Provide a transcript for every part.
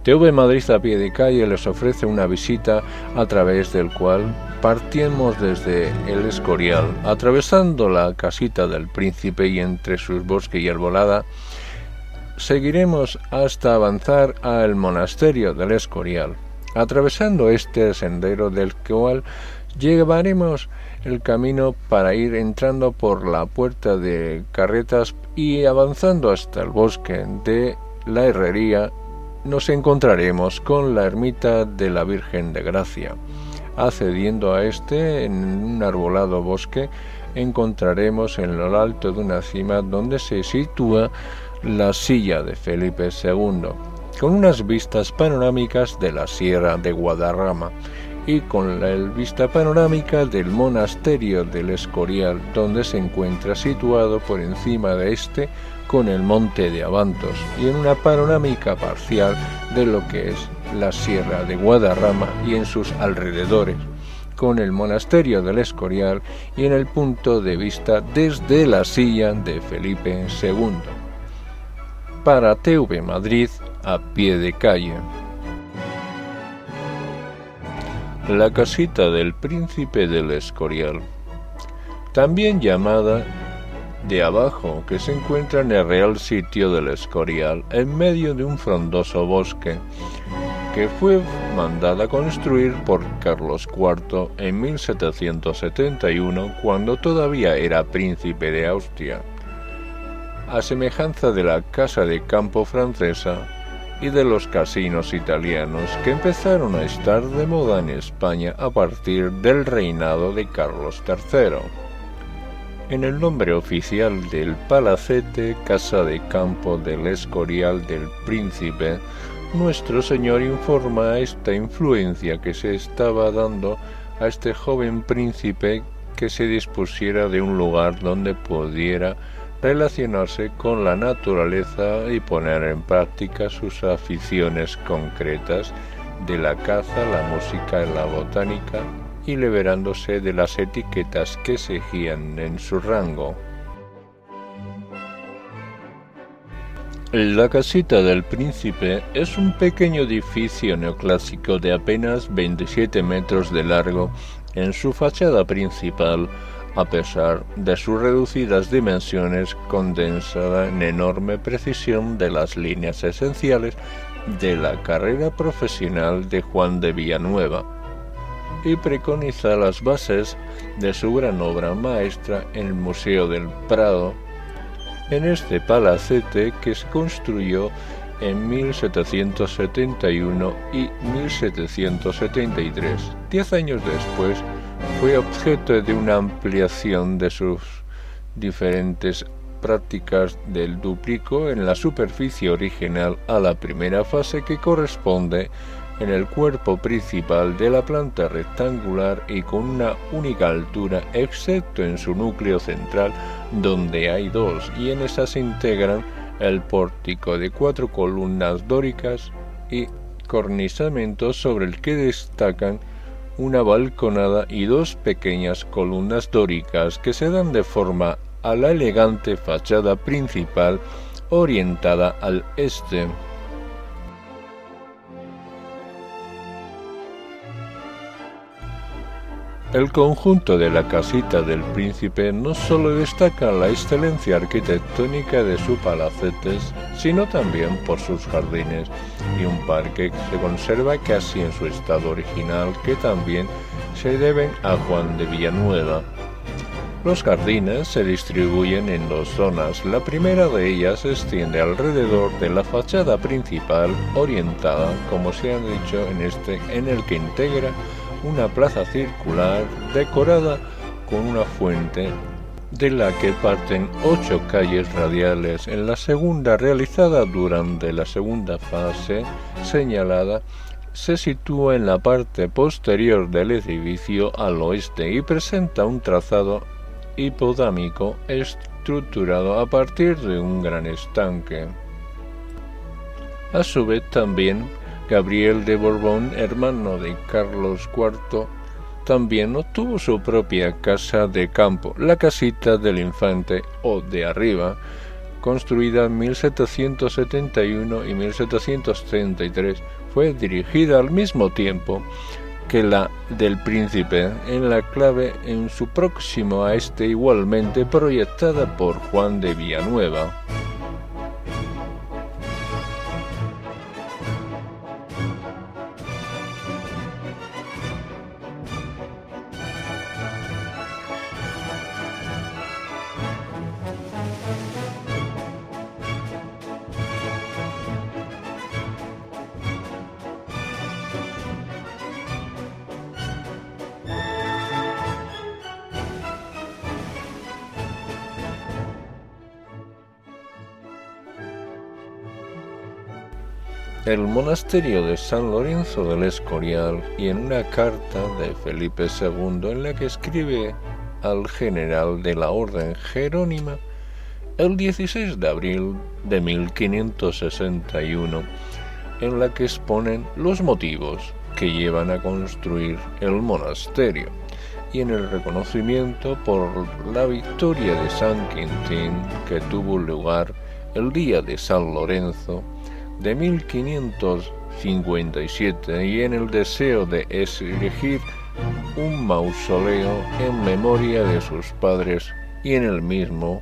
TV Madrid a pie de calle les ofrece una visita a través del cual partimos desde el Escorial, atravesando la casita del Príncipe y entre sus bosques y arbolada, seguiremos hasta avanzar al monasterio del Escorial, atravesando este sendero del cual llevaremos el camino para ir entrando por la puerta de Carretas y avanzando hasta el bosque de la Herrería. Nos encontraremos con la ermita de la Virgen de Gracia. Accediendo a este, en un arbolado bosque, encontraremos en lo alto de una cima donde se sitúa la silla de Felipe II, con unas vistas panorámicas de la Sierra de Guadarrama y con la vista panorámica del monasterio del Escorial, donde se encuentra situado por encima de este con el monte de Abantos y en una panorámica parcial de lo que es la Sierra de Guadarrama y en sus alrededores, con el monasterio del Escorial y en el punto de vista desde la silla de Felipe II. Para TV Madrid a pie de calle. La casita del Príncipe del Escorial, también llamada de abajo, que se encuentra en el Real Sitio del Escorial, en medio de un frondoso bosque, que fue mandada construir por Carlos IV en 1771, cuando todavía era príncipe de Austria, a semejanza de la casa de campo francesa y de los casinos italianos que empezaron a estar de moda en España a partir del reinado de Carlos III. En el nombre oficial del palacete Casa de Campo del Escorial del Príncipe, nuestro señor informa esta influencia que se estaba dando a este joven príncipe que se dispusiera de un lugar donde pudiera relacionarse con la naturaleza y poner en práctica sus aficiones concretas de la caza, la música y la botánica, y liberándose de las etiquetas que seguían en su rango. La casita del Príncipe es un pequeño edificio neoclásico de apenas 27 metros de largo en su fachada principal, a pesar de sus reducidas dimensiones, condensada en enorme precisión de las líneas esenciales de la carrera profesional de Juan de Villanueva, y preconiza las bases de su gran obra maestra en el Museo del Prado, en este palacete que se construyó en 1771 y 1773. 10 años después fue objeto de una ampliación de sus diferentes prácticas del dúplico en la superficie original a la primera fase, que corresponde en el cuerpo principal de la planta rectangular y con una única altura, excepto en su núcleo central, donde hay dos, y en esa se integran el pórtico de 4 columnas dóricas y cornisamiento sobre el que destacan una balconada y 2 pequeñas columnas dóricas que se dan de forma a la elegante fachada principal orientada al este. El conjunto de la casita del Príncipe no solo destaca la excelencia arquitectónica de sus palacetes, sino también por sus jardines y un parque que se conserva casi en su estado original, que también se deben a Juan de Villanueva. Los jardines se distribuyen en 2 zonas. La primera de ellas se extiende alrededor de la fachada principal, orientada, como se ha dicho, en el que integra una plaza circular decorada con una fuente de la que parten 8 calles radiales. En la segunda, realizada durante la segunda fase señalada, se sitúa en la parte posterior del edificio al oeste y presenta un trazado hipodámico estructurado a partir de un gran estanque. A su vez también Gabriel de Borbón, hermano de Carlos IV, también obtuvo su propia casa de campo, la casita del infante o de arriba, construida en 1771 y 1733, fue dirigida al mismo tiempo que la del Príncipe en la clave en su próximo a este, igualmente proyectada por Juan de Villanueva. El monasterio de San Lorenzo del Escorial, y en una carta de Felipe II en la que escribe al general de la Orden Jerónima el 16 de abril de 1561, en la que exponen los motivos que llevan a construir el monasterio, y en el reconocimiento por la victoria de San Quintín que tuvo lugar el día de San Lorenzo de 1557, y en el deseo de erigir un mausoleo en memoria de sus padres, y en el mismo,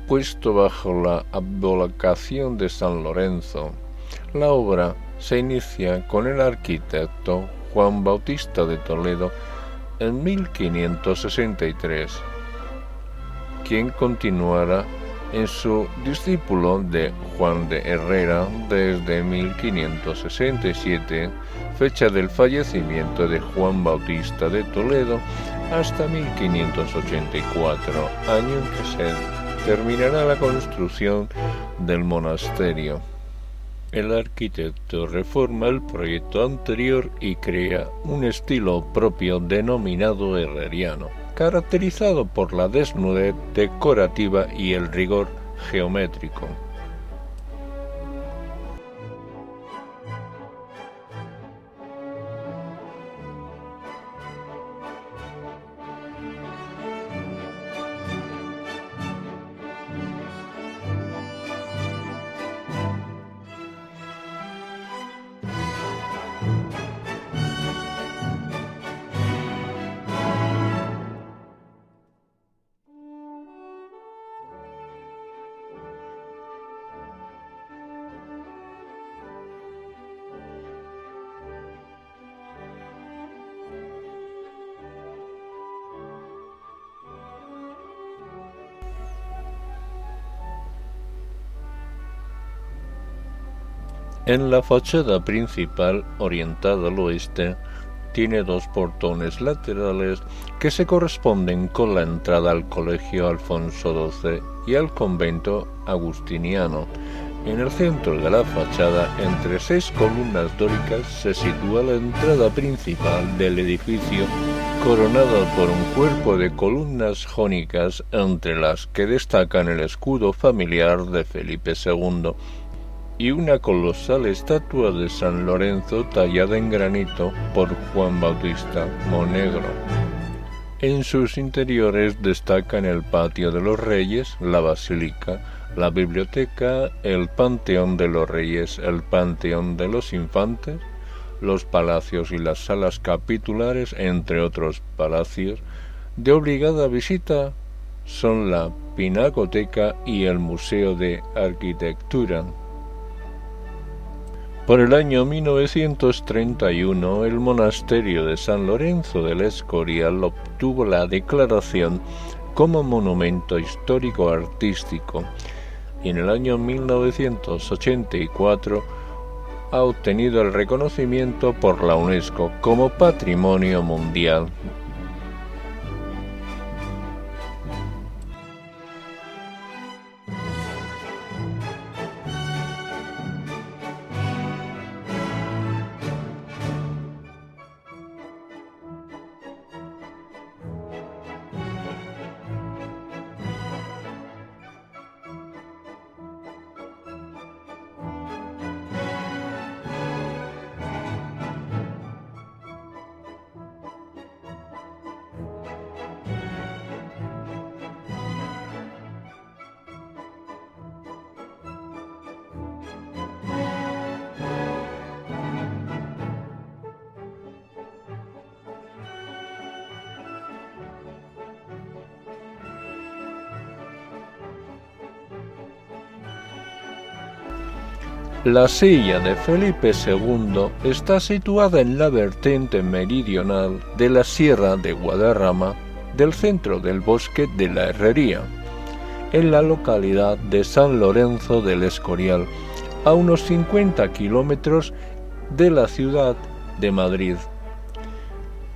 puesto bajo la advocación de San Lorenzo. La obra se inicia con el arquitecto Juan Bautista de Toledo en 1563, quien continuará en su discípulo de Juan de Herrera desde 1567, fecha del fallecimiento de Juan Bautista de Toledo, hasta 1584, año en que se terminará la construcción del monasterio. El arquitecto reforma el proyecto anterior y crea un estilo propio denominado herreriano, caracterizado por la desnudez decorativa y el rigor geométrico. En la fachada principal, orientada al oeste, tiene dos portones laterales que se corresponden con la entrada al Colegio Alfonso XII y al convento agustiniano. En el centro de la fachada, entre 6 columnas dóricas, se sitúa la entrada principal del edificio, coronada por un cuerpo de columnas jónicas, entre las que destacan el escudo familiar de Felipe II y una colosal estatua de San Lorenzo tallada en granito por Juan Bautista Monegro. En sus interiores destacan el patio de los Reyes, la basílica, la biblioteca, el panteón de los Reyes, el panteón de los Infantes, los palacios y las salas capitulares, entre otros palacios. De obligada visita son la Pinacoteca y el Museo de Arquitectura. Por el año 1931, el monasterio de San Lorenzo del Escorial obtuvo la declaración como monumento histórico artístico, y en el año 1984 ha obtenido el reconocimiento por la UNESCO como Patrimonio Mundial. La silla de Felipe II está situada en la vertiente meridional de la Sierra de Guadarrama, del centro del bosque de la Herrería, en la localidad de San Lorenzo del Escorial, a unos 50 kilómetros de la ciudad de Madrid.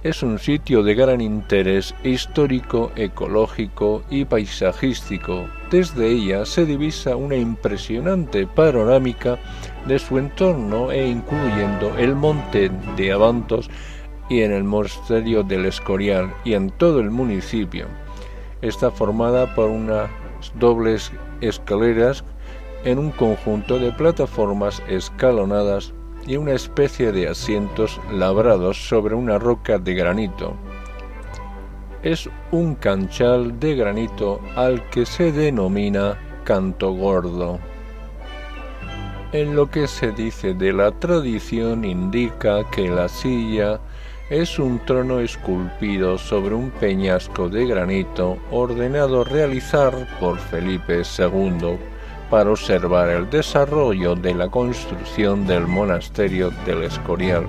Es un sitio de gran interés histórico, ecológico y paisajístico. Desde ella se divisa una impresionante panorámica de su entorno incluyendo el monte de Abantos y en el monasterio del Escorial y en todo el municipio. Está formada por unas dobles escaleras en un conjunto de plataformas escalonadas y una especie de asientos labrados sobre una roca de granito. Es un canchal de granito al que se denomina Canto Gordo. En lo que se dice de la tradición indica que la silla es un trono esculpido sobre un peñasco de granito ordenado realizar por Felipe II para observar el desarrollo de la construcción del monasterio del Escorial.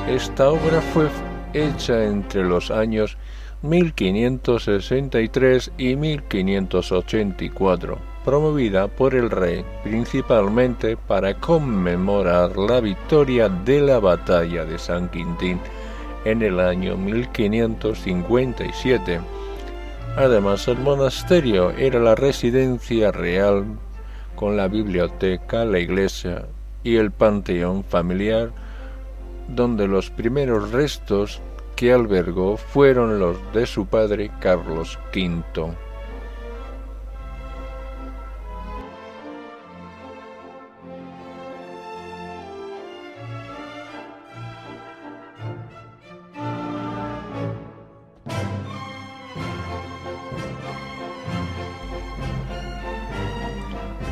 Esta obra fue hecha entre los años 1563 y 1584, promovida por el rey principalmente para conmemorar la victoria de la batalla de San Quintín en el año 1557. Además, el monasterio era la residencia real con la biblioteca, la iglesia y el panteón familiar, donde los primeros restos que albergó fueron los de su padre Carlos V.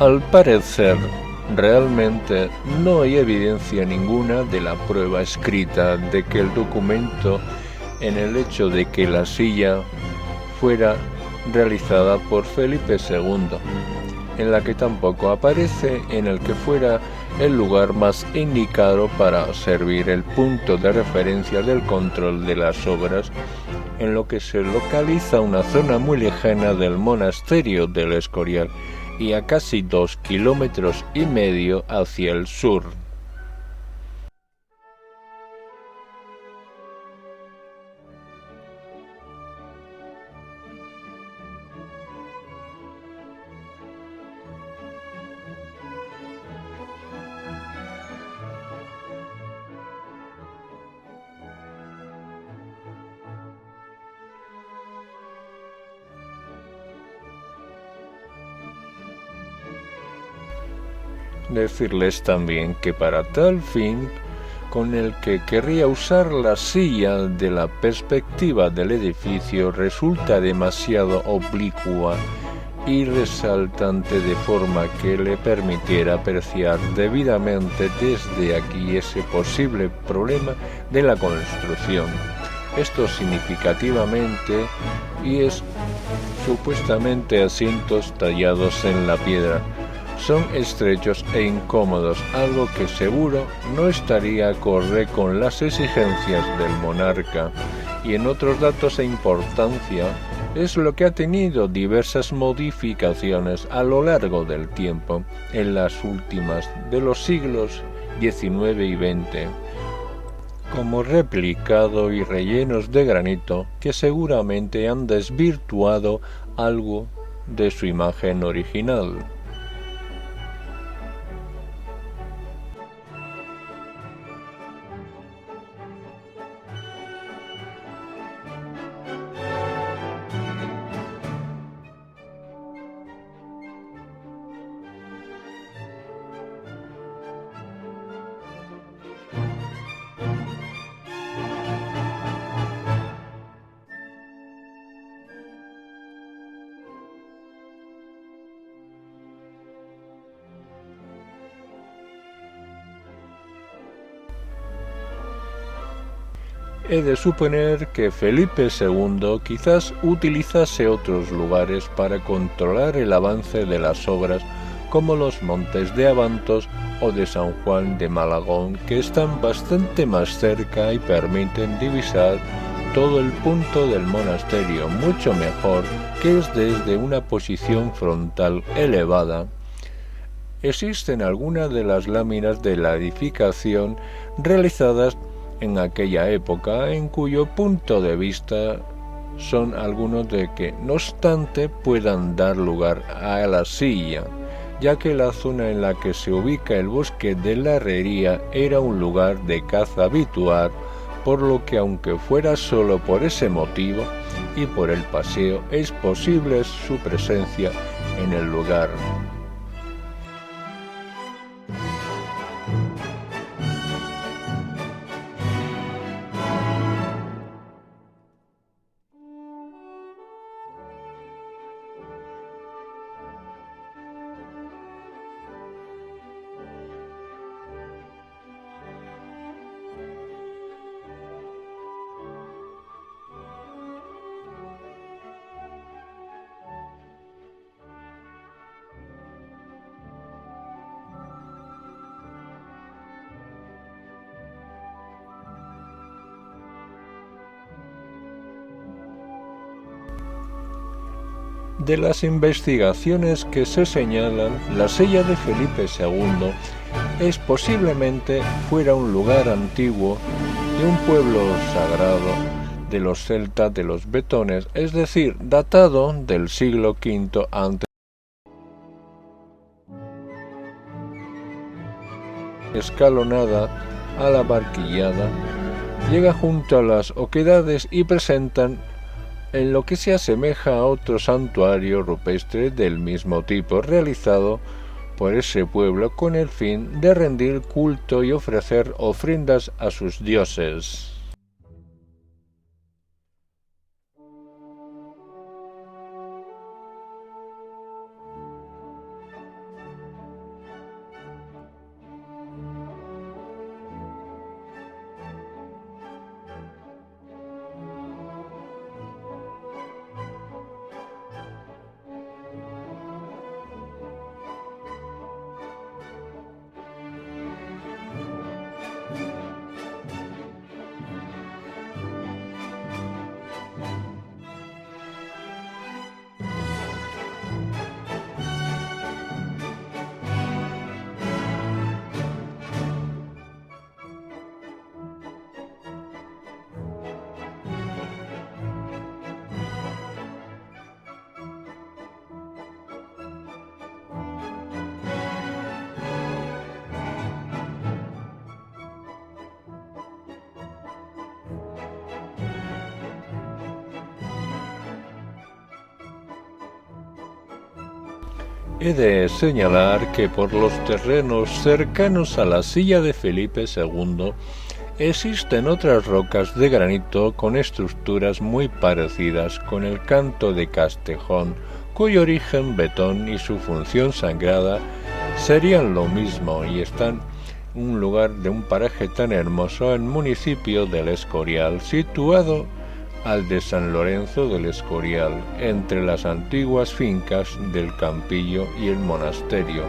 Al parecer, realmente no hay evidencia ninguna de la prueba escrita de que el documento en el hecho de que la silla fuera realizada por Felipe II, en la que tampoco aparece en el que fuera el lugar más indicado para servir el punto de referencia del control de las obras, en lo que se localiza una zona muy lejana del monasterio del Escorial y a casi 2,5 kilómetros hacia el sur. Decirles también que para tal fin, con el que querría usar la silla de la perspectiva del edificio resulta demasiado oblicua y resaltante de forma que le permitiera apreciar debidamente desde aquí ese posible problema de la construcción. Esto significativamente y es supuestamente asientos tallados en la piedra. Son estrechos e incómodos, algo que seguro no estaría acorde con las exigencias del monarca, y en otros datos de importancia es lo que ha tenido diversas modificaciones a lo largo del tiempo, en las últimas de los siglos XIX y XX, como replicado y rellenos de granito que seguramente han desvirtuado algo de su imagen original. He de suponer que Felipe II quizás utilizase otros lugares para controlar el avance de las obras como los montes de Abantos o de San Juan de Malagón, que están bastante más cerca y permiten divisar todo el punto del monasterio mucho mejor que es desde una posición frontal elevada. Existen algunas de las láminas de la edificación realizadas en aquella época, en cuyo punto de vista son algunos de que, no obstante, puedan dar lugar a la silla, ya que la zona en la que se ubica el bosque de la Herrería era un lugar de caza habitual, por lo que aunque fuera solo por ese motivo y por el paseo, es posible su presencia en el lugar. De las investigaciones que se señalan, la silla de Felipe II es posiblemente fuera un lugar antiguo de un pueblo sagrado de los celtas de los Betones, es decir, datado del siglo V antes. Escalonada a la barquillada, llega junto a las oquedades y presentan en lo que se asemeja a otro santuario rupestre del mismo tipo realizado por ese pueblo con el fin de rendir culto y ofrecer ofrendas a sus dioses. He de señalar que por los terrenos cercanos a la silla de Felipe II existen otras rocas de granito con estructuras muy parecidas con el Canto de Castejón, cuyo origen betón y su función sagrada serían lo mismo y están en un lugar de un paraje tan hermoso en el municipio del Escorial, situado al de San Lorenzo del Escorial, entre las antiguas fincas del Campillo y el monasterio.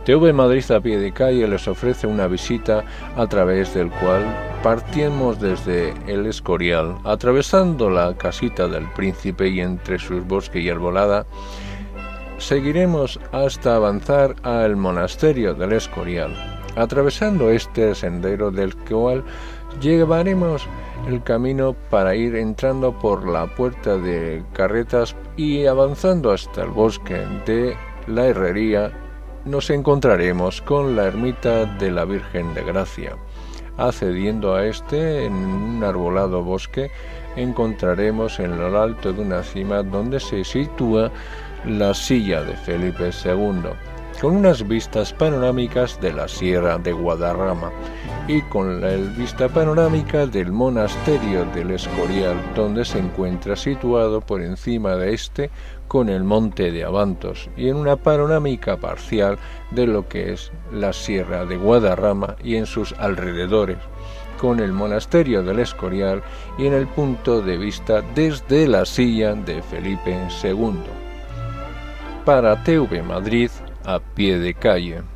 TV Madrid a pie de calle les ofrece una visita a través del cual partimos desde el Escorial, atravesando la casita del príncipe y entre sus bosques y arbolada, seguiremos hasta avanzar al monasterio del Escorial, atravesando este sendero del cual llevaremos el camino para ir entrando por la puerta de Carretas y avanzando hasta el bosque de la Herrería. Nos encontraremos con la ermita de la Virgen de Gracia. Accediendo a este, en un arbolado bosque, encontraremos en lo alto de una cima donde se sitúa la silla de Felipe II, con unas vistas panorámicas de la Sierra de Guadarrama y con la vista panorámica del monasterio del Escorial, donde se encuentra situado por encima de este con el monte de Abantos, y en una panorámica parcial de lo que es la Sierra de Guadarrama y en sus alrededores, con el monasterio del Escorial y en el punto de vista desde la silla de Felipe II. Para TV Madrid, a pie de calle.